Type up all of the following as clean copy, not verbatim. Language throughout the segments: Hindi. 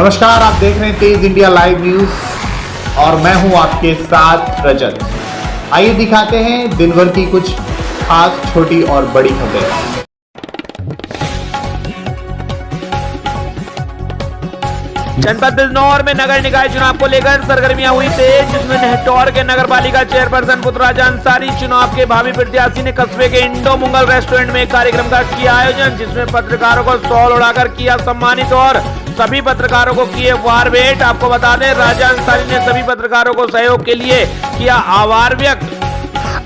नमस्कार, आप देख रहे हैं तेज इंडिया लाइव न्यूज और मैं हूं आपके साथ रजत। आइए दिखाते हैं दिन भर की कुछ खास छोटी और बड़ी खबरें। जनपद बिजनौर में नगर निकाय चुनाव को लेकर सरगर्मियां हुई तेज, जिसमें नेहटौर के नगर पालिका चेयरपर्सन पुत्रराजा अंसारी चुनाव के भावी प्रत्याशी ने कस्बे के इंडो मुंगल रेस्टोरेंट में एक कार्यक्रम का किया आयोजन, जिसमें पत्रकारों को शॉल उड़ाकर किया सम्मानित और सभी पत्रकारों को किए वार भेंट। आपको बता दें, राजा अंसारी ने सभी पत्रकारों को सहयोग के लिए किया आभार व्यक्त।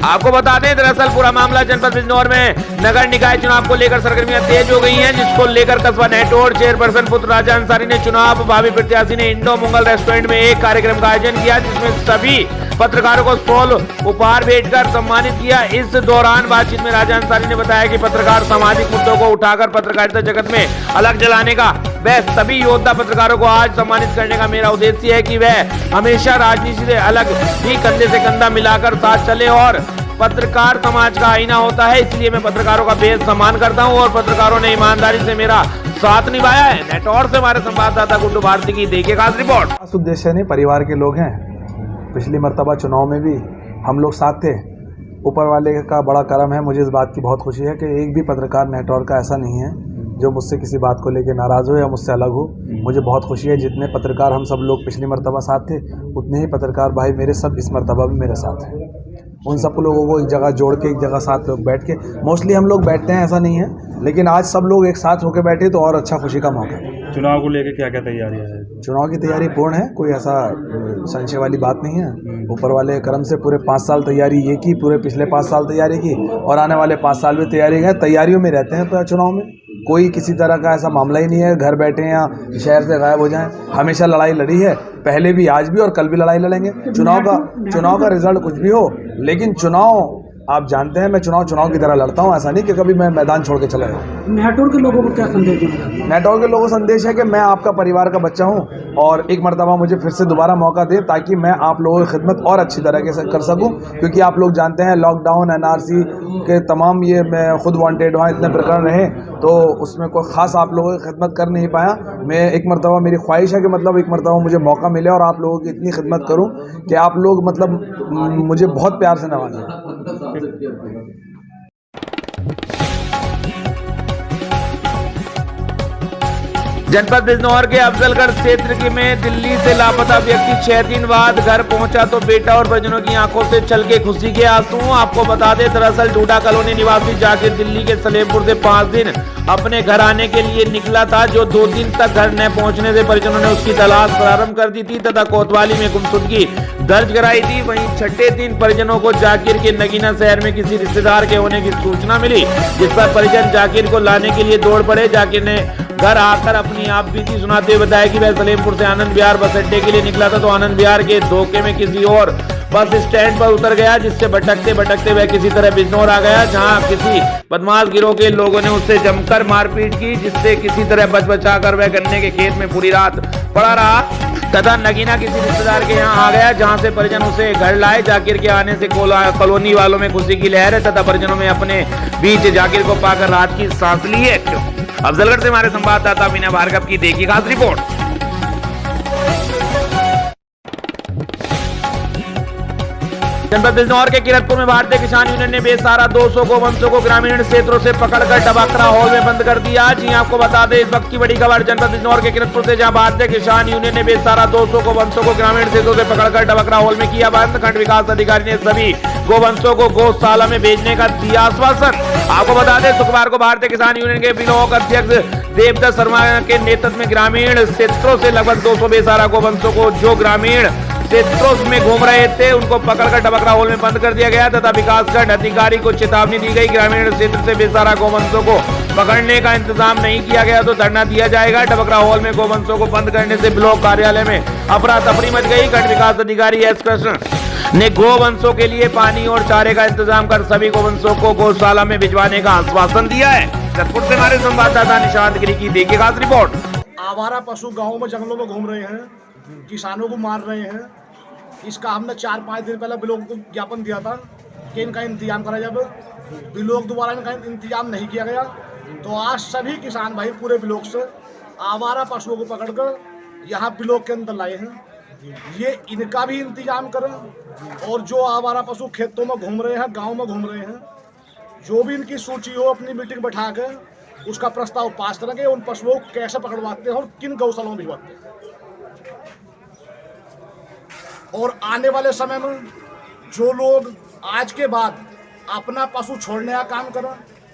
आपको बता दें, दरअसल पूरा मामला जनपद बिजनौर में नगर निकाय चुनाव को लेकर सरगर्मियां तेज हो गई हैं, जिसको लेकर कस्बा नेहटौर चेयरपर्सन पुत्रराजा अंसारी ने चुनाव भावी प्रत्याशी ने इंडो मुंगल रेस्टोरेंट में एक कार्यक्रम का आयोजन किया, जिसमें सभी पत्रकारों को शॉल उपहार भेंटकर सम्मानित किया। इस दौरान बातचीत में राजा अंसारी ने बताया कि पत्रकार सामाजिक मुद्दों को उठाकर पत्रकारिता जगत में अलग जलाने का वह सभी योद्धा पत्रकारों को आज सम्मानित करने का मेरा उद्देश्य है कि वह हमेशा राजनीति से अलग ही कंधे से कंधा मिलाकर साथ चले और पत्रकार समाज का आईना होता है, इसलिए मैं पत्रकारों का बेहद सम्मान करता हूं और पत्रकारों ने ईमानदारी से मेरा साथ निभाया है। नेटवर्क से हमारे संवाददाता गुड्डू भारती की देखिए खास रिपोर्ट। उद्देश्य नहीं, परिवार के लोग हैं। पिछली मर्तबा चुनाव में भी हम लोग साथ थे। ऊपर वाले का बड़ा करम है, मुझे इस बात की बहुत खुशी है कि एक भी पत्रकार नेटवर्क का ऐसा नहीं है जो मुझसे किसी बात को लेकर नाराज़ हो या मुझसे अलग हो। मुझे बहुत खुशी है, जितने पत्रकार हम सब लोग पिछली मर्तबा साथ थे, उतने ही पत्रकार भाई मेरे सब इस मर्तबा भी मेरे साथ हैं। उन सब लोगों को एक जगह जोड़ के, एक जगह साथ लोग बैठ के, मोस्टली हम लोग बैठते हैं, ऐसा नहीं है, लेकिन आज सब लोग एक साथ होकर बैठे तो और अच्छा खुशी का मौका है। चुनाव को लेकर क्या क्या तैयारियां हैं? चुनाव की तैयारी पूर्ण है, कोई ऐसा संशय वाली बात नहीं है। ऊपर वाले करम से पूरे 5 साल तैयारी ये की, पूरे पिछले 5 साल तैयारी की और आने वाले 5 साल में तैयारी है। तैयारियों में रहते हैं तो चुनाव में कोई किसी तरह का ऐसा मामला ही नहीं है घर बैठे या शहर से गायब हो जाएं। हमेशा लड़ाई लड़ी है, पहले भी, आज भी और कल भी लड़ाई लड़ेंगे। चुनाव का रिजल्ट कुछ भी हो, लेकिन चुनाव आप जानते हैं मैं चुनाव की तरह लड़ता हूं। ऐसा नहीं कि कभी मैं मैदान छोड़ के चला जाऊँ। नेटवर्क के लोगों को क्या संदेश दें? नेटवर्क के लोगों को संदेश है कि मैं आपका परिवार का बच्चा हूं और एक मर्तबा मुझे फिर से दोबारा मौका दें ताकि मैं आप लोगों की खिदमत और अच्छी तरह से कर सकूं, क्योंकि आप लोग जानते हैं लॉकडाउन, NRC के तमाम ये मैं खुद वांटेड वहाँ इतने प्रकरण रहे तो उसमें कोई ख़ास आप लोगों की खिदमत कर नहीं पाया। मैं एक मर्तबा, मेरी ख्वाहिश है कि मतलब एक मर्तबा मुझे मौका मिले और आप लोगों की इतनी खिदमत करूँ कि आप लोग मतलब मुझे बहुत प्यार से नवाजें। जनपद बिजनौर के अफजलगढ़ क्षेत्र में दिल्ली से लापता व्यक्ति 6 दिन बाद घर पहुंचा तो बेटा और परिजनों की आंखों से छलके खुशी के आंसू। आपको बता दें, दरअसल डूडा कॉलोनी निवासी जाकिर दिल्ली के सलेमपुर से 5 दिन अपने घर आने के लिए निकला था, जो 2 दिन तक घर न पहुंचने से परिजनों ने उसकी तलाश प्रारंभ कर दी थी तथा कोतवाली में गुमशुदगी दर्ज कराई थी। वहीं 6ठे दिन परिजनों को जाकिर के नगीना शहर में किसी रिश्तेदार के होने की सूचना मिली, जिस पर परिजन जाकिर को लाने के लिए दौड़ पड़े। जाकिर ने घर आकर अपनी आप बीती सुनाते हुए बताया कि वह सलेमपुर से आनंद विहार बस अड्डे के लिए निकला था तो आनंद विहार के धोखे में किसी और बस स्टैंड पर उतर गया, जिससे भटकते भटकते वह किसी तरह बिजनौर आ गया, जहां किसी बदमाश गिरोह के लोगों ने उससे जमकर मारपीट की, जिससे किसी तरह बचा वह गन्ने के खेत में पूरी रात पड़ा रहा तथा नगीना किसी रिश्तेदार के यहाँ आ गया, जहां से परिजन उसे घर लाए। जाकिर के आने से कॉलोनी वालों में खुशी की लहर है तथा परिजनों में अपने बीच जाकिर को पाकर रात की सांस ली है। अफजलगढ़ से हमारे संवाददाता मीना भार्गव की देखिए खास रिपोर्ट। जनपद बिजनौर के किरतपुर में भारतीय किसान यूनियन ने बेसहारा 200 गोवंशों को ग्रामीण क्षेत्रों से पकड़कर डबकरा हॉल में बंद कर दिया। जी आपको बता दें, इस वक्त की बड़ी खबर जनपद बिजनौर के किरतपुर से, जहां भारतीय किसान यूनियन ने बेसहारा 200 गोवंशों को ग्रामीण क्षेत्रों से पकड़कर डबकरा हॉल में किया बंद। खंड विकास अधिकारी ने सभी गोवंशों को गौशाला में भेजने का दिया आश्वासन। आपको बता दें, शुक्रवार को भारतीय किसान यूनियन के ब्लॉक अध्यक्ष देवदत्त शर्मा के नेतृत्व में ग्रामीण क्षेत्रों से लगभग 200 बेसहारा गोवंशों को जो ग्रामीण क्षेत्रों में घूम रहे थे उनको पकड़कर डबकरा हॉल में बंद कर दिया गया तथा विकासखंड अधिकारी को चेतावनी दी गई। ग्रामीण क्षेत्र से बेसहारा गोवंशों को पकड़ने का इंतजाम नहीं किया गया तो धरना दिया जाएगा। डबकरा हॉल में गोवंशों को बंद करने से ब्लॉक कार्यालय में अफरा तफरी मच गई। खंड विकास अधिकारी एस कृष्ण ने गोवंशों के लिए पानी और चारे का इंतजाम कर सभी गोवंशों को गौशाला में भिजवाने का आश्वासन दिया है। जयपुर से हमारे संवाददाता निशांत गिरी की देखिए खास रिपोर्ट। आवारा पशु गाँव में जंगलों में घूम रहे हैं, किसानों को मार रहे हैं। इसका हमने 4-5 दिन पहले ब्लॉक को ज्ञापन दिया था कि इनका इंतजाम करा जाए। ब्लॉक द्वारा इनका इंतजाम नहीं किया गया तो आज सभी किसान भाई पूरे ब्लॉक से आवारा पशुओं को पकड़कर यहाँ ब्लॉक के अंदर लाए हैं, ये इनका भी इंतजाम करें। और जो आवारा पशु खेतों में घूम रहे हैं, गांव में घूम रहे हैं, जो भी इनकी सूची हो अपनी मीटिंग बैठा कर उसका प्रस्ताव पास करेंगे, उन पशुओं को कैसे पकड़वाते हैं और किन गौशालाओं में भिजवाते हैं। और आने वाले समय में जो लोग आज के बाद अपना पशु छोड़ने का काम करें,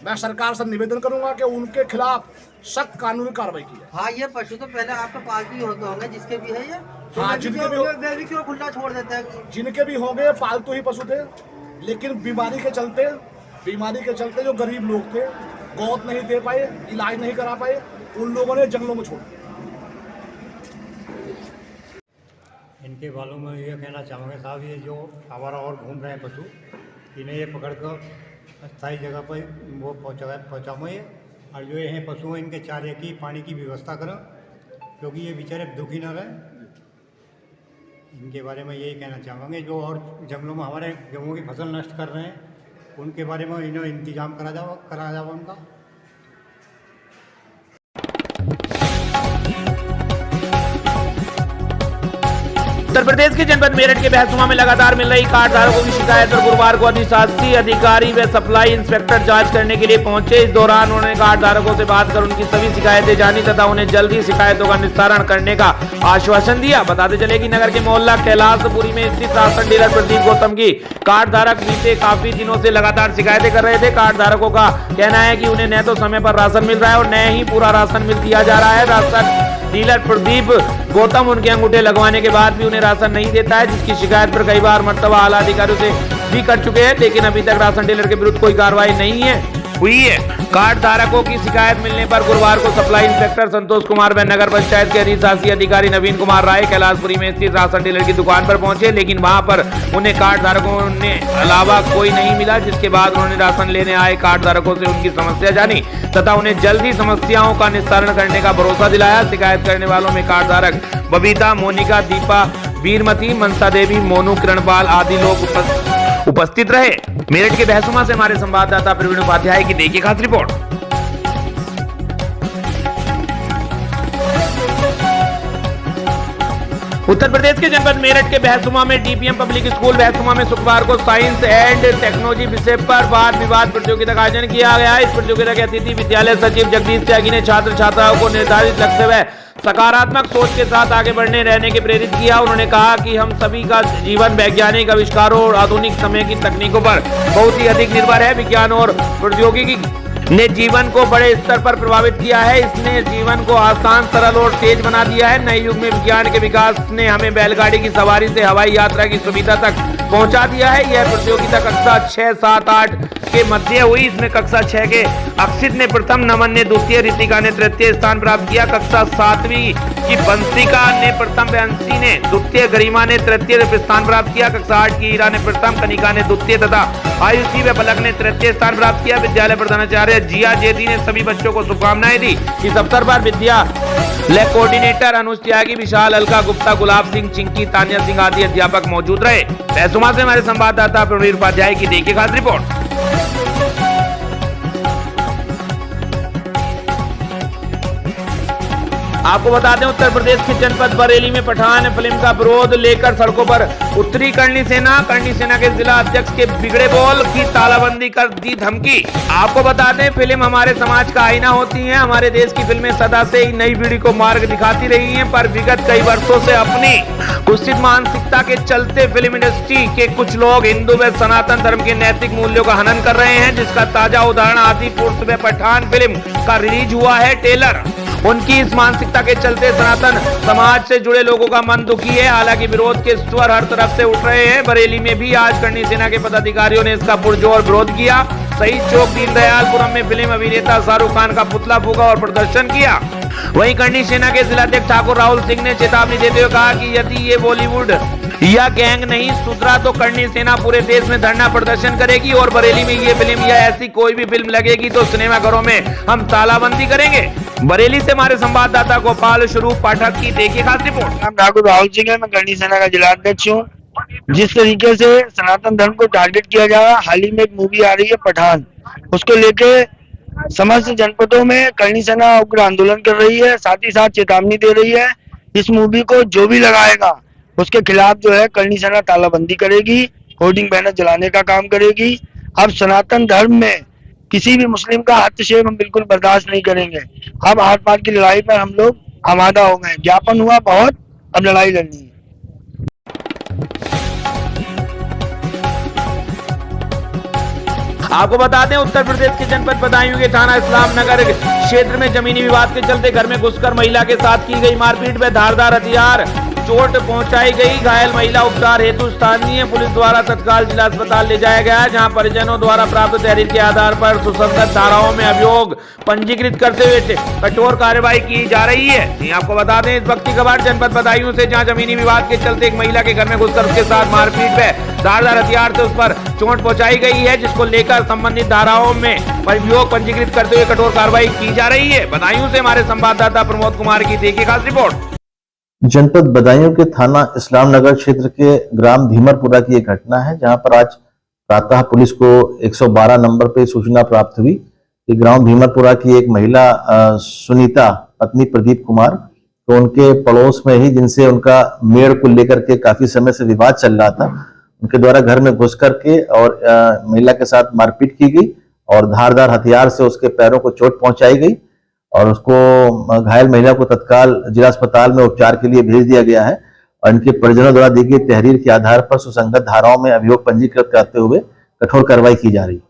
मैं सरकार से निवेदन करूंगा कि उनके खिलाफ सख्त कानूनी कार्रवाई की जाए। हाँ, ये पशु तो पहले आपके पास भी होते होंगे, जिसके भी है ये, तो हाँ, जिनके भी क्यों खुला छोड़ देते हैं? जिनके भी होंगे पालतू ही पशु थे, लेकिन बीमारी के चलते जो गरीब लोग थे, गौत नहीं दे पाए, इलाज नहीं करा पाए, उन लोगों ने जंगलों में छोड़ दिया। इनके बालों में ये कहना चाहूँगा साहब, ये जो आवारा और घूम रहे हैं पशु, इन्हें ये पकड़ कर स्थायी जगह पर वो पहुँचाएँ, और जो ये पशु हैं इनके चारे की पानी की व्यवस्था करें, क्योंकि ये बेचारे दुखी न रहें। इनके बारे में यही कहना चाहूँगे, जो और जंगलों में हमारे गेहूँ की फसल नष्ट कर रहे हैं, उनके बारे में इन्हें इंतजाम करा जाओ उनका। उत्तर प्रदेश के जनपद मेरठ के बहसुमा में लगातार मिल रही कार्ड धारकों की शिकायत पर गुरुवार को अधिशासी अधिकारी व सप्लाई इंस्पेक्टर जांच करने के लिए पहुंचे। इस दौरान उन्होंने कार्ड धारकों से बात कर उनकी सभी शिकायतें जानी तथा उन्हें जल्दी शिकायतों का निस्तारण करने का आश्वासन दिया। बताते चले कि नगर के मोहल्ला कैलाशपुरी में स्थित राशन डीलर प्रदीप गौतम की कार्ड धारक बीते काफी दिनों से लगातार शिकायतें कर रहे थे। कार्ड धारकों का कहना है कि उन्हें न तो समय पर राशन मिल रहा है और न ही पूरा राशन मिल दिया जा रहा है। राशन डीलर प्रदीप गौतम उनके अंगूठे लगवाने के बाद भी उन्हें राशन नहीं देता है, जिसकी शिकायत पर कई बार मर्तबा आला अधिकारियों से भी कर चुके हैं, लेकिन अभी तक राशन डीलर के विरुद्ध कोई कार्रवाई नहीं हुई है। कार्ड धारकों की शिकायत मिलने पर गुरुवार को सप्लाई इंस्पेक्टर संतोष कुमार व नगर पंचायत के अधिशासी अधिकारी नवीन कुमार राय कैलाशपुरी में स्थित राशन डीलर की दुकान पर पहुंचे, लेकिन वहां पर उन्हें कार्ड धारकों ने अलावा कोई नहीं मिला, जिसके बाद उन्होंने राशन लेने आए कार्ड धारकों से उनकी समस्या जानी तथा उन्हें जल्दी समस्याओं का निस्तारण करने का भरोसा दिलाया। शिकायत करने वालों में कार्ड धारक बबीता, मोनिका, दीपा, वीरमती, मनसा देवी, मोनू, किरणपाल आदि लोग उपस्थित रहे। मेरठ के बहसुमा से हमारे संवाददाता प्रवीण उपाध्याय की देखिए खास रिपोर्ट। उत्तर प्रदेश के जनपद मेरठ के बहसुमा में डीपीएम पब्लिक स्कूल बहसुमा में शुक्रवार को साइंस एंड टेक्नोलॉजी विषय पर वाद विवाद प्रतियोगिता का आयोजन किया गया। इस प्रतियोगिता के अतिथि विद्यालय सचिव जगदीश त्यागी ने छात्र छात्राओं को निर्धारित लक्ष्य व सकारात्मक सोच के साथ आगे बढ़ने रहने के प्रेरित किया। उन्होंने कहा कि हम सभी का जीवन वैज्ञानिक आविष्कारों और आधुनिक समय की तकनीकों पर बहुत ही अधिक निर्भर है। विज्ञान और प्रौद्योगिकी ने जीवन को बड़े स्तर पर प्रभावित किया है। इसने जीवन को आसान, सरल और तेज बना दिया है। नए युग में विज्ञान के विकास ने हमें बैलगाड़ी की सवारी से हवाई यात्रा की सुविधा तक पहुंचा दिया है। यह प्रतियोगिता कक्षा 6, 7, 8 के मध्य हुई। इसमें कक्षा 6 के अक्षित ने प्रथम, नमन ने द्वितीय, रितिका ने तृतीय स्थान प्राप्त किया। कक्षा 7वीं की बंसिका ने प्रथम, अंशी ने द्वितीय, गरिमा ने तृतीय स्थान प्राप्त किया। कक्षा 8 की हीरा ने प्रथम, कनिका ने द्वितीय तथा आयुषी व पलक ने तृतीय स्थान प्राप्त किया। विद्यालय प्रधानाचार्य जिया जेदी ने सभी बच्चों को शुभकामनाएं दी। इस अवसर पर विद्यालय कोऑर्डिनेटर अनुज त्यागी, विशाल, अलका गुप्ता, गुलाब सिंह, चिंकी, तान्या सिंह आदि अध्यापक मौजूद रहे। बहसुमा से हमारे संवाददाता प्रवीण उपाध्याय की देखिए खास रिपोर्ट। आपको बता दें, उत्तर प्रदेश के जनपद बरेली में पठान फिल्म का विरोध लेकर सड़कों पर उतरी करणी सेना के जिला अध्यक्ष के बिगड़े बोल की तालाबंदी कर दी धमकी। आपको बता दें, फिल्म हमारे समाज का आईना होती है। हमारे देश की फिल्में सदा से ही नई पीढ़ी को मार्ग दिखाती रही हैं, पर विगत कई वर्षों से अपनी कुत्सित मानसिकता के चलते फिल्म इंडस्ट्री के कुछ लोग हिंदू व सनातन धर्म के नैतिक मूल्यों का हनन कर रहे हैं, जिसका ताजा उदाहरण आदिपुरुष व पठान फिल्म का रिलीज हुआ है ट्रेलर। उनकी इस मानसिकता के चलते सनातन समाज से जुड़े लोगों का मन दुखी है। हालांकि विरोध के स्वर हर तरफ से उठ रहे हैं। बरेली में भी आज करणी सेना के पदाधिकारियों ने इसका पुरजोर विरोध किया। शहीद चौक दीनदयालपुरम में फिल्म अभिनेता शाहरुख खान का पुतला फूंका और प्रदर्शन किया। वहीं करणी सेना के जिलाध्यक्ष ठाकुर राहुल सिंह ने चेतावनी देते हुए कहा कि यदि ये बॉलीवुड या गैंग नहीं सुधरा तो करणी सेना पूरे देश में धरना प्रदर्शन करेगी और बरेली में ये फिल्म या ऐसी कोई भी फिल्म लगेगी तो सिनेमाघरों में हम तालाबंदी करेंगे। बरेली से हमारे संवाददाता गोपाल स्वरूप पाठक की देखिए खास रिपोर्ट। ठाकुर राहुल सिंह है, मैं करणी सेना का जिलाध्यक्ष हूँ। जिस तरीके से सनातन धर्म को टारगेट किया जा रहा है, हाल ही में एक मूवी आ रही है पठान, उसको लेके समस्त जनपदों में करणी सेना उग्र आंदोलन कर रही है, साथ ही साथ चेतावनी दे रही है इस मूवी को जो भी लगाएगा उसके खिलाफ जो है करनी सेना तालाबंदी करेगी, होर्डिंग बैनर जलाने का काम करेगी। अब सनातन धर्म में किसी भी मुस्लिम का हस्तक्षेप हम बिल्कुल बर्दाश्त नहीं करेंगे। अब आर पार की लड़ाई पर हम लोग आमादा हो गए, ज्ञापन हुआ बहुत, अब लड़ाई लड़नी है। आपको बता दें, उत्तर प्रदेश के जनपद बदायूं के थाना इस्लाम नगर क्षेत्र में जमीनी विवाद के चलते घर में घुसकर महिला के साथ की गई मारपीट में धारदार हथियार चोट पहुंचाई गई। घायल महिला उपचार हेतु स्थानीय पुलिस द्वारा तत्काल जिला अस्पताल ले जाया गया, जहां परिजनों द्वारा प्राप्त तहरीर के आधार पर सुसंगत धाराओं में अभियोग पंजीकृत करते हुए कठोर कार्रवाई की जा रही है। आपको बता दें, इस वक्त की खबर जनपद बदायूं से, जहां जमीनी विवाद के चलते एक महिला के घर में घुसकर उसके साथ मारपीट में धारदार हथियार से उस पर चोट पहुंचाई गई है, जिसको लेकर संबंधित धाराओं में अभियोग पंजीकृत करते हुए कठोर कार्रवाई की जा रही है। बदायूं से हमारे संवाददाता प्रमोद कुमार की देखिए खास रिपोर्ट। जनपद बदायूं के थाना इस्लाम नगर क्षेत्र के ग्राम धीमरपुरा की एक घटना है, जहां पर आज प्रातः पुलिस को 112 नंबर पे सूचना प्राप्त हुई कि ग्राम धीमरपुरा की एक महिला सुनीता पत्नी प्रदीप कुमार, तो उनके पड़ोस में ही, जिनसे उनका मेड़ को लेकर के काफी समय से विवाद चल रहा था, उनके द्वारा घर में घुस करके और महिला के साथ मारपीट की गई और धारदार हथियार से उसके पैरों को चोट पहुंचाई गई और उसको, घायल महिला को तत्काल जिला अस्पताल में उपचार के लिए भेज दिया गया है और इनके परिजनों द्वारा दी गई तहरीर के आधार पर सुसंगत धाराओं में अभियोग पंजीकृत करते हुए कठोर कार्रवाई की जा रही है।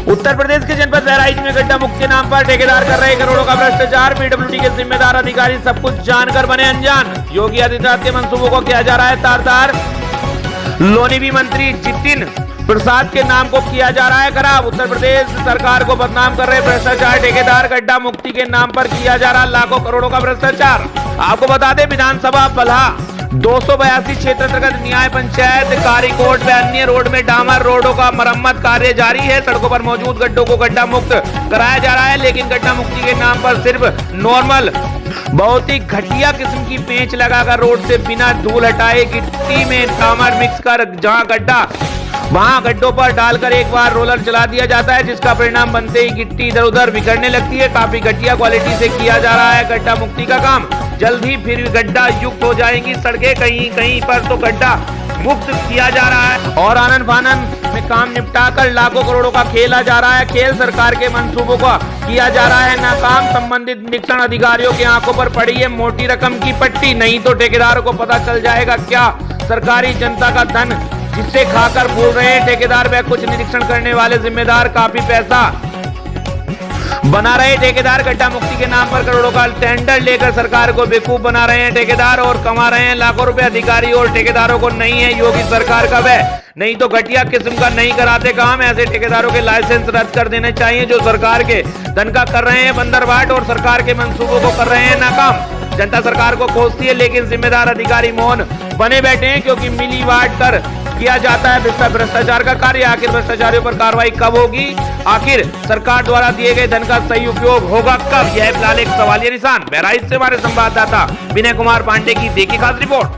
उत्तर प्रदेश के जनपद बहराइच में गड्ढा मुक्त के नाम पर ठेकेदार कर रहे करोड़ों का भ्रष्टाचार, पीडब्ल्यूडी के जिम्मेदार अधिकारी सब कुछ जानकर बने अनजान। योगी आदित्यनाथ के मंसूबों को किया जा रहा है तार-तार। लोनीबी मंत्री जितिन प्रसाद के नाम को किया जा रहा है खराब। उत्तर प्रदेश सरकार को बदनाम कर रहे भ्रष्टाचार ठेकेदार, गड्ढा मुक्ति के नाम पर किया जा रहा लाखों करोड़ों का भ्रष्टाचार। आपको बता दें, विधानसभा बल्हा 282 क्षेत्र अंतर्गत न्याय पंचायत कारीकोट व अन्य रोड में डामर रोडों का मरम्मत कार्य जारी है। सड़कों पर मौजूद गड्ढों को गड्ढा मुक्त कराया जा रहा है, लेकिन गड्ढा मुक्ति के नाम पर सिर्फ नॉर्मल, बहुत ही घटिया किस्म की पेंच लगाकर रोड से बिना धूल हटाए गिट्टी में डामर मिक्स कर जहां गड्ढा वहां गड्ढों पर डालकर एक बार रोलर चला दिया जाता है, जिसका परिणाम बनते ही गिट्टी इधर उधर बिखरने लगती है। काफी घटिया क्वालिटी से किया जा रहा है गड्ढा मुक्ति का काम। जल्द ही फिर गड्ढा युक्त हो जाएंगी सड़कें, कहीं कहीं पर तो गड्ढा मुक्त किया जा रहा है और आनन फानन में काम निपटाकर लाखों करोड़ों का खेला जा रहा है। खेल सरकार के मंसूबों का किया जा रहा है नाकाम। संबंधित निरीक्षण अधिकारियों की आंखों पर पड़ी है मोटी रकम की पट्टी, नहीं तो ठेकेदारों को पता चल जाएगा क्या सरकारी जनता का धन जिससे खाकर बोल रहे हैं ठेकेदार व कुछ निरीक्षण करने वाले जिम्मेदार काफी पैसा बना रहे ठेकेदार। गड्ढा मुक्ति के नाम पर करोड़ों का टेंडर लेकर सरकार को बेवकूफ बना रहे हैं ठेकेदार और कमा रहे हैं लाखों रुपए। अधिकारी और ठेकेदारों को नहीं है योगी सरकार का वह, नहीं तो घटिया किस्म का नहीं कराते काम। ऐसे ठेकेदारों के लाइसेंस रद्द कर देने चाहिए जो सरकार के धन का कर रहे हैं बंदरबाट और सरकार के मंसूबों को कर रहे हैं नाकाम। जनता सरकार को कोसती है, लेकिन जिम्मेदार अधिकारी मौन बने बैठे हैं, क्योंकि मिली बांट कर किया जाता है भ्रष्टाचार का कार्य। आखिर भ्रष्टाचारियों पर कार्रवाई कब होगी? आखिर सरकार द्वारा दिए गए धन का सही उपयोग होगा कब? यह फिलहाल एक सवालिया निशान। बहराइच से हमारे संवाददाता विनय कुमार पांडे की देखी खास रिपोर्ट।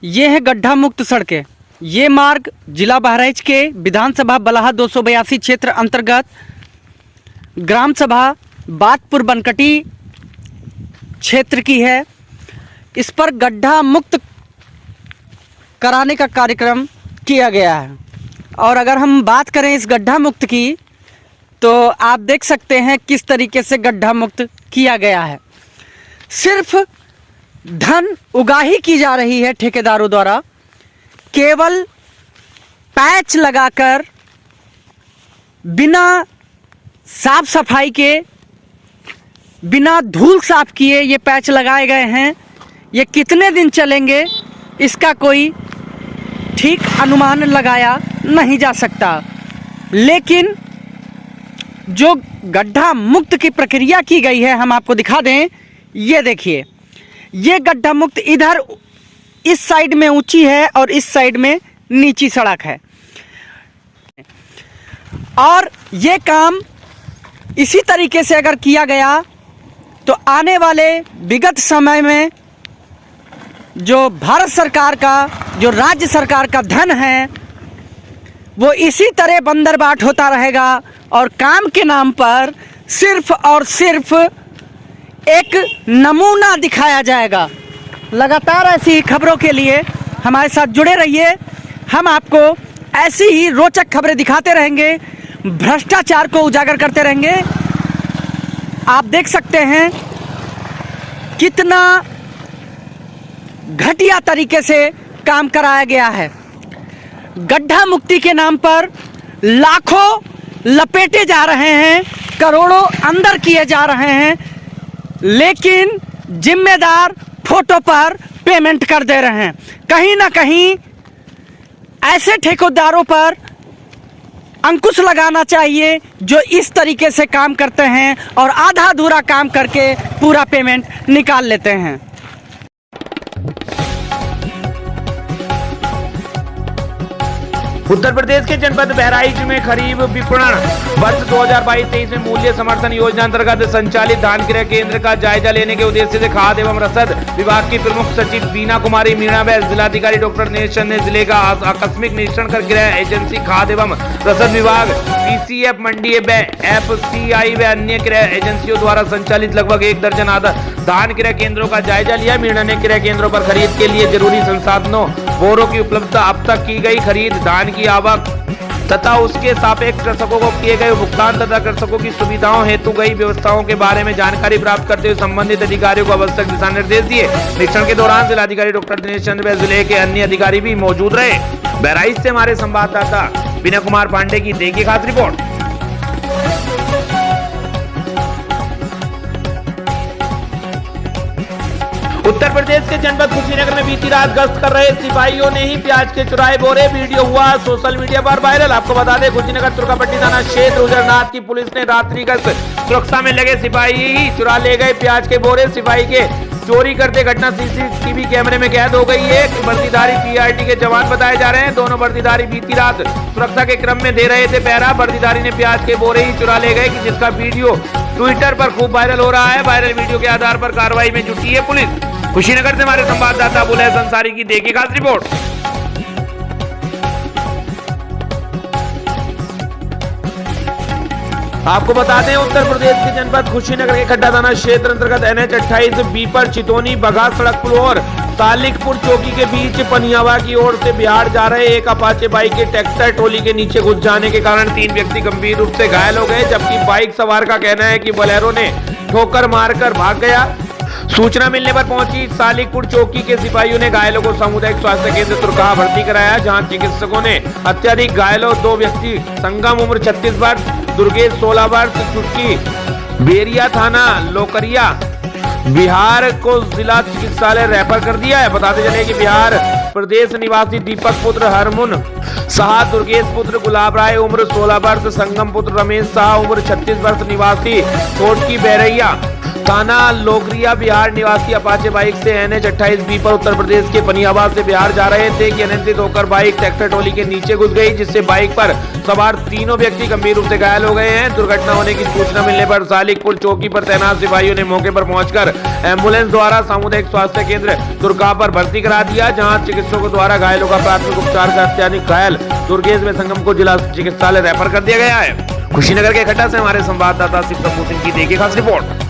ये है गड्ढा मुक्त सड़कें। ये मार्ग जिला बहराइच के विधानसभा बलहा 282 क्षेत्र अंतर्गत ग्राम सभा बातपुर बनकटी क्षेत्र की है। इस पर गड्ढा मुक्त कराने का कार्यक्रम किया गया है और अगर हम बात करें इस गड्ढा मुक्त की, तो आप देख सकते हैं किस तरीके से गड्ढा मुक्त किया गया है। सिर्फ धन उगाही की जा रही है ठेकेदारों द्वारा, केवल पैच लगाकर बिना साफ सफाई के, बिना धूल साफ किए ये पैच लगाए गए हैं। ये कितने दिन चलेंगे इसका कोई ठीक अनुमान लगाया नहीं जा सकता, लेकिन जो गड्ढा मुक्त की प्रक्रिया की गई है हम आपको दिखा दें। ये देखिए, ये गड्ढा मुक्त इधर इस साइड में ऊंची है और इस साइड में नीची सड़क है और ये काम इसी तरीके से अगर किया गया तो आने वाले विगत समय में जो भारत सरकार का, जो राज्य सरकार का धन है वो इसी तरह बंदरबाट होता रहेगा और काम के नाम पर सिर्फ और सिर्फ एक नमूना दिखाया जाएगा। लगातार ऐसी खबरों के लिए हमारे साथ जुड़े रहिए। हम आपको ऐसी ही रोचक खबरें दिखाते रहेंगे, भ्रष्टाचार को उजागर करते रहेंगे। आप देख सकते हैं कितना घटिया तरीके से काम कराया गया है। गड्ढा मुक्ति के नाम पर लाखों लपेटे जा रहे हैं, करोड़ों अंदर किए जा रहे हैं, लेकिन जिम्मेदार फोटो पर पेमेंट कर दे रहे हैं। कहीं ना कहीं ऐसे ठेकेदारों पर अंकुश लगाना चाहिए जो इस तरीके से काम करते हैं और आधा अधूरा काम करके पूरा पेमेंट निकाल लेते हैं। उत्तर प्रदेश के जनपद बहराइच में खरीफ विपणन वर्ष 2022-23 में मूल्य समर्थन योजना अंतर्गत संचालित धान क्रय केंद्र का जायजा लेने के उद्देश्य से खाद्य एवं रसद विभाग की प्रमुख सचिव बीना कुमारी मीणा व जिलाधिकारी डॉक्टर दिनेश चंद ने जिले का आकस्मिक निरीक्षण कर गृह एजेंसी खाद्य एवं रसद विभाग, पीसीएफ मंडी व एफसीआई व अन्य क्रय एजेंसियों द्वारा संचालित लगभग 1 दर्जन धान क्रय केंद्रों का जायजा लिया। मीणा ने क्रय केंद्रों पर खरीद के लिए जरूरी संसाधनों, बोरों की उपलब्धता, अब तक की गई खरीद, धान की आवक तथा उसके सापेक्ष कृषकों को किए गए भुगतान तथा कृषकों की सुविधाओं हेतु गई व्यवस्थाओं के बारे में जानकारी प्राप्त करते हुए संबंधित अधिकारियों को आवश्यक दिशा निर्देश दिए। निरीक्षण के दौरान जिलाधिकारी डॉक्टर दिनेश चंद व जिले के अन्य अधिकारी भी मौजूद रहे। बहराइच से हमारे संवाददाता विनय कुमार पांडे की देखिए खास रिपोर्ट। उत्तर प्रदेश के जनपद कुशीनगर में बीती रात गश्त कर रहे सिपाहियों ने ही प्याज के चुराए बोरे, वीडियो हुआ सोशल मीडिया पर वायरल। आपको बता दें, कुशीनगर तुर्कापट्टी थाना क्षेत्र उजरनाथ की पुलिस ने रात्रि गश्त सुरक्षा में लगे सिपाही ही चुरा ले गए प्याज के बोरे। सिपाही के चोरी करते घटना सीसीटीवी कैमरे में कैद हो गई है। वर्दीधारी पीआरटी के जवान बताए जा रहे हैं। दोनों वर्दीधारी बीती रात सुरक्षा के क्रम में दे रहे थे पहरा। वर्दीधारी ने प्याज के बोरे ही चुरा ले गए, जिसका वीडियो ट्विटर पर खूब वायरल हो रहा है। वायरल वीडियो के आधार पर कार्रवाई में जुटी है पुलिस। कुशीनगर से हमारे संवाददाता बुलैस अंसारी की देखिए खास रिपोर्ट। आपको बता दें, उत्तर प्रदेश के जनपद कुशीनगर के खड्डा थाना क्षेत्र अंतर्गत NH 28 बीपर चितौनी बघा सड़क पुल और तालिकपुर चौकी के बीच पनियावा की ओर से बिहार जा रहे एक अपाचे बाइक के ट्रैक्टर ट्रॉली के नीचे घुस जाने के कारण 3 व्यक्ति गंभीर रूप से घायल हो गए, जबकि बाइक सवार का कहना है कि बोलेरो ने ठोकर मारकर भाग गया। सूचना मिलने पर पहुंची सालिकपुर चौकी के सिपाहियों ने घायलों को सामुदायिक स्वास्थ्य केंद्र तुर्कहा भर्ती कराया, जहां चिकित्सकों ने अत्यधिक घायलों 2 व्यक्ति संगम उम्र 36 वर्ष, दुर्गेश 16 वर्ष, चुटकी बेरिया थाना लोकरिया बिहार को जिला चिकित्सालय रेफर कर दिया है। बताते चले कि बिहार प्रदेश निवासी दीपक पुत्र हरमुन शाह, दुर्गेश पुत्र गुलाब राय उम्र 16 वर्ष, संगम पुत्र रमेश शाह उम्र 36 वर्ष निवासी कोटकी बैरैया थाना लोकरिया बिहार निवासी अपाचे बाइक से NH 28 बी पर उत्तर प्रदेश के पनियाबाद से बिहार जा रहे थे कि अनियंत्रित होकर बाइक ट्रैक्टर ट्रॉली के नीचे घुस गई, जिससे बाइक पर सवार तीनों व्यक्ति गंभीर रूप से घायल हो गए हैं। दुर्घटना होने की सूचना मिलने पर सालिकपुर चौकी पर तैनात सिपाहियों ने मौके पर पहुंचकर एम्बुलेंस द्वारा सामुदायिक स्वास्थ्य केंद्र तुर्कहा पर भर्ती करा दिया, जहाँ चिकित्सकों द्वारा घायलों का प्राथमिक उपचार कर अत्यधिक घायल दुर्गेश में संगम को जिला चिकित्सालय रेफर कर दिया गया है। कुशीनगर के खड्डा से हमारे संवाददाता शिव कपूर सिंह की देखिए खास रिपोर्ट।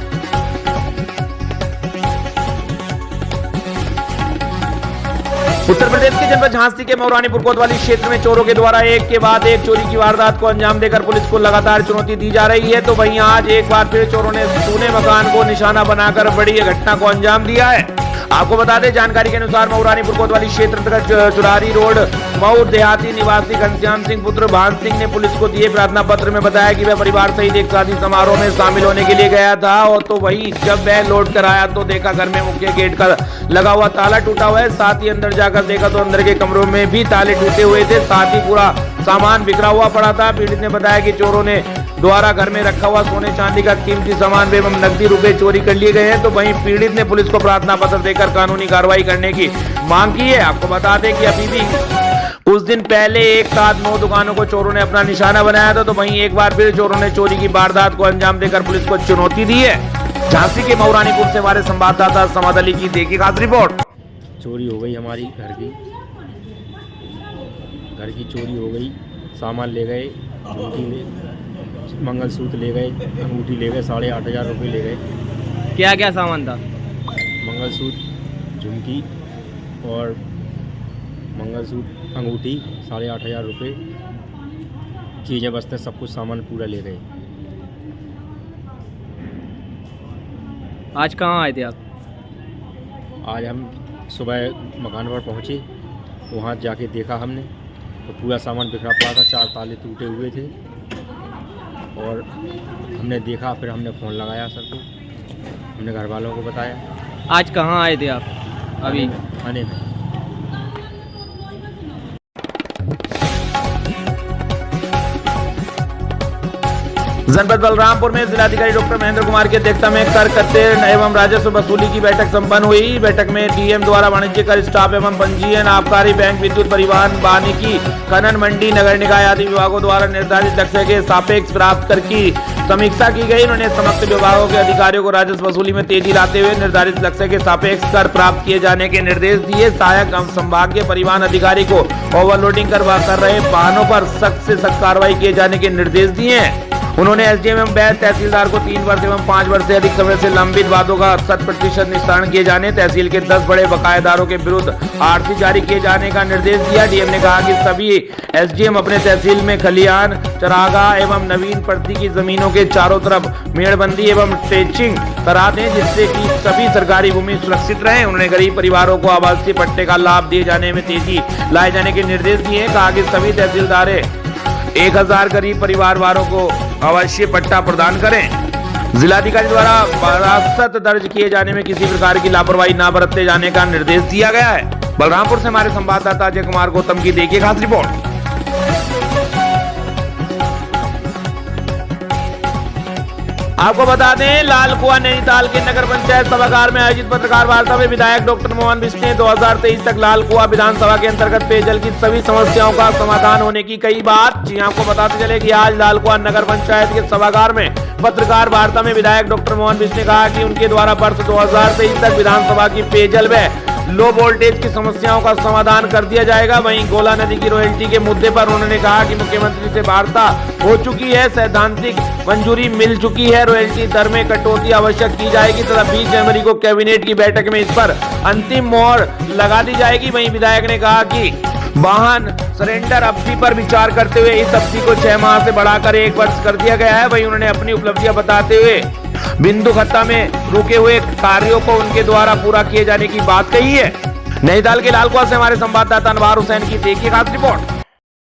उत्तर प्रदेश के जनपद झांसी के मौरानीपुर कोतवाली क्षेत्र में चोरों के द्वारा एक के बाद एक चोरी की वारदात को अंजाम देकर पुलिस को लगातार चुनौती दी जा रही है, तो वहीं आज एक बार फिर चोरों ने सूने मकान को निशाना बनाकर बड़ी घटना को अंजाम दिया है। आपको बता दें, जानकारी के अनुसार मौरानीपुर कोतवाली क्षेत्र अंतर्गत चुरारी रोड मऊ देहाती निवासी घनश्याम सिंह पुत्र भान सिंह ने पुलिस को दिए प्रार्थना पत्र में बताया कि वह परिवार सहित एक शादी समारोह में शामिल होने के लिए गया था, और तो वही जब वह लौट कर आया तो देखा घर में मुख्य गेट का लगा हुआ ताला टूटा हुआ है। साथ ही अंदर जाकर देखा तो अंदर के कमरों में भी ताले टूटे हुए थे, साथ ही पूरा सामान बिखरा हुआ पड़ा था। पीड़ित ने बताया कि चोरों ने द्वारा घर में रखा हुआ सोने चांदी का कीमती सामान एवं नकदी रुपए चोरी कर लिए गए हैं, तो वहीं पीड़ित ने पुलिस को प्रार्थना पत्र देकर कानूनी कार्रवाई करने की मांग की है। आपको बता दें कि अभी भी कुछ दिन पहले एक साथ 9 दुकानों को चोरों ने अपना निशाना बनाया था, तो वहीं एक बार फिर चोरों ने चोरी की वारदात को अंजाम देकर पुलिस को चुनौती दी है। झांसी के मौरानीपुर से हमारे संवाददाता समाद अली की देखिए खास रिपोर्ट। चोरी हो गई हमारी घर की चोरी हो गई, सामान ले गए, मंगलसूत्र ले गए, अंगूठी ले गए, 8,500 रुपये ले गए। क्या क्या सामान था? मंगलसूत्र, झुमकी और मंगलसूत्र, अंगूठी, 8,500 रुपये, चीज़ें बस्ते सब कुछ सामान पूरा ले गए। आज कहाँ आए थे आप? आज हम सुबह मकान पर पहुँचे, वहाँ जाके देखा हमने तो पूरा सामान बिखरा पड़ा था, 4 ताले टूटे हुए थे और हमने देखा, फिर हमने फ़ोन लगाया सर को, हमने घर वालों को बताया। आज कहाँ आए थे आप? अभी थाने में। जनपद बलरामपुर में जिलाधिकारी डॉक्टर महेंद्र कुमार की अध्यक्षता में कर कत्तर एवं राजस्व वसूली की बैठक संपन्न हुई। बैठक में डीएम द्वारा वाणिज्य कर, स्टाफ एवं पंजीयन, आबकारी, बैंक, विद्युत, परिवहन, वानिकी, खनन, मंडी, नगर निकाय आदि विभागों द्वारा निर्धारित लक्ष्य के सापेक्ष प्राप्त कर की समीक्षा की गई। उन्होंने समस्त विभागों के अधिकारियों को राजस्व वसूली में तेजी लाते हुए निर्धारित लक्ष्य के सापेक्ष कर प्राप्त किए जाने के निर्देश दिए। सहायक संभागीय परिवहन अधिकारी को ओवरलोडिंग कर रहे वाहनों पर सख्त से सख्त कार्रवाई किए जाने के निर्देश दिए हैं। उन्होंने एसडीएम एवं वैध तहसीलदार को 3 वर्ष एवं 5 वर्ष से अधिक समय से लंबित वादों का 100% निस्तारण किए जाने, तहसील के 10 बड़े बकायेदारों के विरुद्ध आरसी जारी किए जाने का निर्देश दिया। डीएम ने कहा कि सभी एसडीएम अपने तहसील में खलिहान, चरागाह एवं नवीन प्रति की जमीनों के चारों तरफ मेड़बंदी एवं ट्रेचिंग करा दें, जिससे कि सभी सरकारी भूमि सुरक्षित रहे। उन्होंने गरीब परिवारों को आवासीय पट्टे का लाभ दिए जाने में तेजी लाए जाने के निर्देश दिए। कहा कि सभी तहसीलदार 1000 गरीब परिवार वालों को अवश्य पट्टा प्रदान करें। जिलाधिकारी द्वारा वरासत दर्ज किए जाने में किसी प्रकार की लापरवाही न बरते जाने का निर्देश दिया गया है। बलरामपुर से हमारे संवाददाता अजय कुमार गौतम की देखिए खास रिपोर्ट। आपको बता दें, लाल कुआं नैनीताल के नगर पंचायत सभागार में आयोजित पत्रकार वार्ता में विधायक डॉक्टर मोहन बिष्ट ने 2023 तक लाल कुआं विधानसभा के अंतर्गत पेयजल की सभी समस्याओं का समाधान होने की कही बात। जी आपको बताते चले कि आज लाल कुआं नगर पंचायत के सभागार में पत्रकार वार्ता में विधायक डॉक्टर मोहन बिष्ट ने कहा कि उनके द्वारा वर्ष 2023 तक विधानसभा की पेयजल व लो वोल्टेज की समस्याओं का समाधान कर दिया जाएगा। वहीं गोला नदी की रॉयल्टी के मुद्दे पर उन्होंने कहा कि मुख्यमंत्री से वार्ता हो चुकी है, सैद्धांतिक मंजूरी मिल चुकी है, रॉयल्टी दर में कटौती आवश्यक की जाएगी तथा 20 जनवरी को कैबिनेट की बैठक में इस पर अंतिम मोहर लगा दी जाएगी। वहीं विधायक ने कहा कि वाहन सरेंडर अवधि पर विचार करते हुए इस अवधि को 6 माह से बढ़ाकर 1 वर्ष कर दिया गया है। वहीं उन्होंने अपनी उपलब्धियां बताते हुए बिंदु खत्ता में रुके हुए कार्यों को उनके द्वारा पूरा किए जाने की बात कही है। नैनीताल के लाल कुआं से हमारे संवाददाता अनवार हुसैन की देखिए खास रिपोर्ट।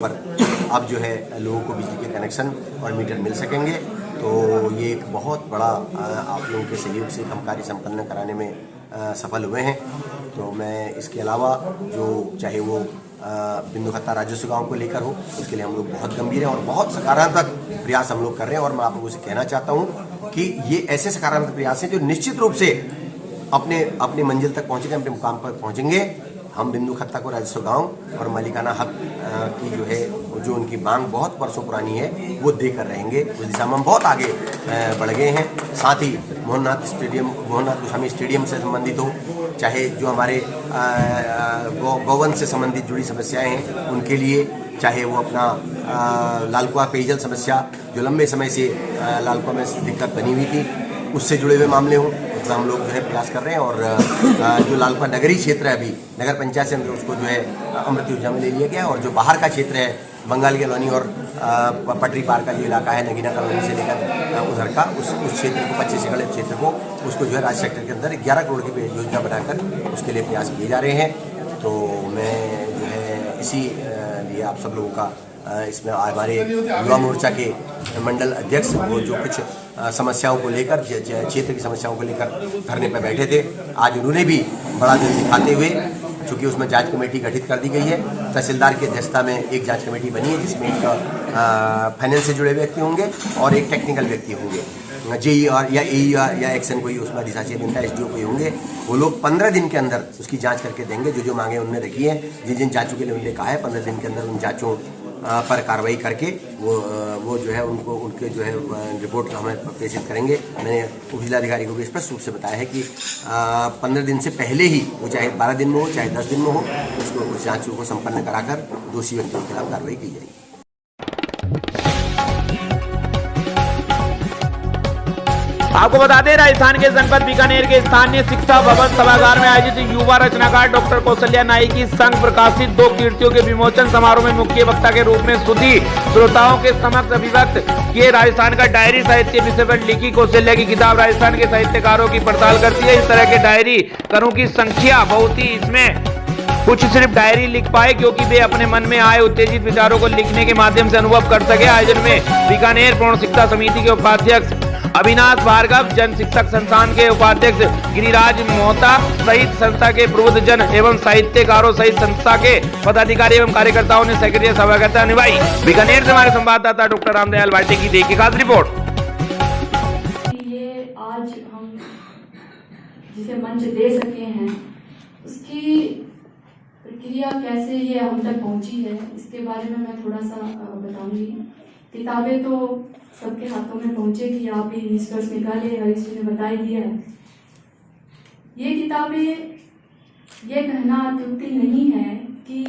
पर अब जो है लोगों को बिजली के कनेक्शन और मीटर मिल सकेंगे, तो ये एक बहुत बड़ा आप लोगों के सहयोग से हम कार्य संपन्न कराने में सफल हुए हैं। तो मैं इसके अलावा जो चाहे वो बिंदु खत्ता राजस्व गाँव को लेकर हो, उसके लिए हम लोग बहुत गंभीर हैं और बहुत सकारात्मक प्रयास हम लोग कर रहे हैं। और मैं आप लोगों से कहना चाहता हूँ कि ये ऐसे सकारात्मक प्रयास हैं जो निश्चित रूप से अपने मंजिल तक पहुँचेंगे, अपने मुकाम पर पहुँचेंगे। हम बिंदु खत्ता को राजस्व गाँव और मालिकाना हक की जो है जो उनकी मांग बहुत वर्षों पुरानी है वो देकर रहेंगे। उस दिशा में हम बहुत आगे बढ़ गए हैं। साथ ही मोहननाथ गोस्वामी स्टेडियम से संबंधित हो, चाहे जो हमारे गौवंश से संबंधित जुड़ी समस्याएं हैं उनके लिए, चाहे वो अपना लाल कुआं पेयजल समस्या जो लंबे समय से लाल कुआं में दिक्कत बनी हुई थी उससे जुड़े हुए मामले हों, उसमें हम लोग जो है प्रयास कर रहे हैं। और जो लाल कुआं नगरीय क्षेत्र है, अभी नगर पंचायत से उसको जो है अमृत योजना में ले लिया गया, और जो बाहर का क्षेत्र है बंगाल कॉलोनी और पटरी पार का जो इलाका है नगीना कॉलोनी से लेकर उधर का उस क्षेत्र को 25 एकड़ क्षेत्र को उसको जो है राज्य सेक्टर के अंदर 11 करोड़ की योजना बनाकर उसके लिए प्रयास किए जा रहे हैं। तो मैं जो है इसी लिए आप सब लोगों का इसमें हमारे युवा मोर्चा के मंडल अध्यक्ष वो जो कुछ समस्याओं को लेकर क्षेत्र की समस्याओं को लेकर धरने पर बैठे थे, आज उन्होंने भी बड़ा दिल दिखाते हुए, चूँकि उसमें जांच कमेटी गठित कर दी गई है, तहसीलदार की अध्यक्षता में एक जांच कमेटी बनी है जिसमें एक फाइनेंस से जुड़े व्यक्ति होंगे और एक टेक्निकल व्यक्ति होंगे, जेई या एई या एक्शन कोई उसमें अधिशासी अभियंता एसडीओ कोई होंगे। वो लोग 15 दिन के अंदर उसकी जांच करके देंगे। जो मांगे उन्होंने रखी है, जिन जांचों के लिए उन्होंने कहा है 15 दिन के अंदर उन जांचों पर कार्रवाई करके वो जो है उनको उनके जो है रिपोर्ट हमें प्रेषित करेंगे। मैंने उप जिलाधिकारी को भी स्पष्ट रूप से बताया है कि 15 दिन से पहले ही, वो चाहे 12 दिन में हो चाहे 10 दिन में हो, उसको उस जांचों को संपन्न कराकर दोषी व्यक्तियों के खिलाफ कार्रवाई की जाएगी। आपको बता दें, राजस्थान के जनपद बीकानेर के स्थानीय शिक्षा भवन सभागार में आयोजित युवा रचनाकार डॉक्टर कौशल्या नाई की संग प्रकाशित 2 कृतियों के विमोचन समारोह में मुख्य वक्ता के रूप में सुधी श्रोताओं के समक्ष अभिव्यक्त किए राजस्थान का डायरी साहित्य विषय पर लिखी कौशल्या की किताब राजस्थान के साहित्यकारों की पड़ताल करती है। इस तरह के डायरी करों की संख्या बहुत ही, इसमें कुछ सिर्फ डायरी लिख पाए क्योंकि वे अपने मन में आए उत्तेजित विचारों को लिखने के माध्यम से अनुभव कर सके। आयोजन में बीकानेर पूर्ण शिक्षा समिति के उपाध्यक्ष अविनाश भार्गव, जन शिक्षक संस्थान के उपाध्यक्ष गिरिराज मोहता सहित संस्था के प्रबुद्ध जन एवं साहित्यकारों सहित संस्था के पदाधिकारी एवं कार्यकर्ताओं ने सक्रिय सहभागिता निभाई। बीकानेर से हमारे संवाददाता डॉक्टर रामदयाल भाटी की देखिए खास रिपोर्ट। ये आज हम जिसे मंच दे सके हैं उसकी प्रक्रिया कैसे ये हम तक पहुंची है, इसके बारे में मैं थोड़ा सा बताऊंगी। किताबें तो सबके हाथों में पहुंचेगी, आप भी निष्कर्ष निकाले, हरीश जी ने बता ही दिया है। ये किताबें ये कहना अत्युक्ति नहीं है कि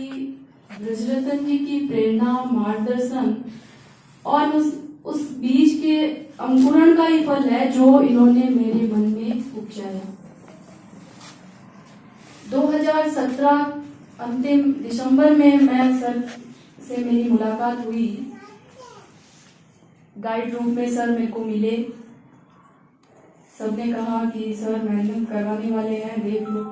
ब्रजरतन जी की प्रेरणा, मार्गदर्शन और उस बीज के अंकुरण का ही फल है जो इन्होंने मेरे मन में उपजाया। 2017 अंतिम दिसंबर में मैं सर से मेरी मुलाकात हुई, गाइड रूप में सर मेरे को मिले। सबने कहा कि सर मैडम करवाने वाले हैं, देख लो।